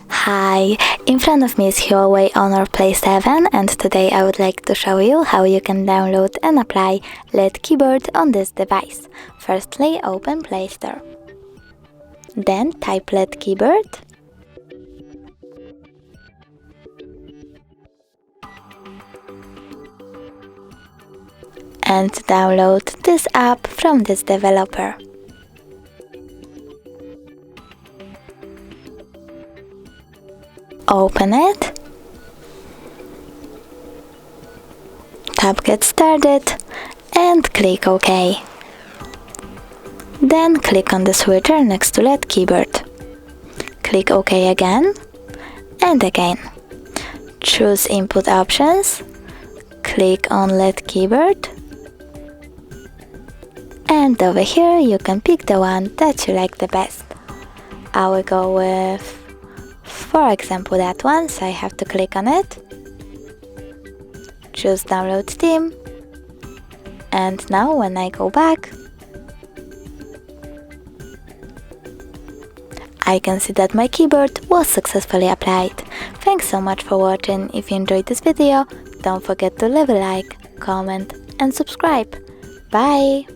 Hi, in front of me is HUAWEI Honor Play 7 and today I would like to show you how you can download and apply LED keyboard on this device. Firstly, open Play Store. Then type LED keyboard. And download this app from this developer. Open it, tap Get Started and click OK. Then click on the switcher next to LED keyboard. Click OK again and again. Choose Input Options, click on LED keyboard, and over here you can pick the one that you like the best. I will go with, for example, that one, so I have to click on it. Choose Download Theme. And now when I go back, I can see that my keyboard was successfully applied. Thanks so much for watching. If you enjoyed this video, don't forget to leave a like, comment and subscribe. Bye!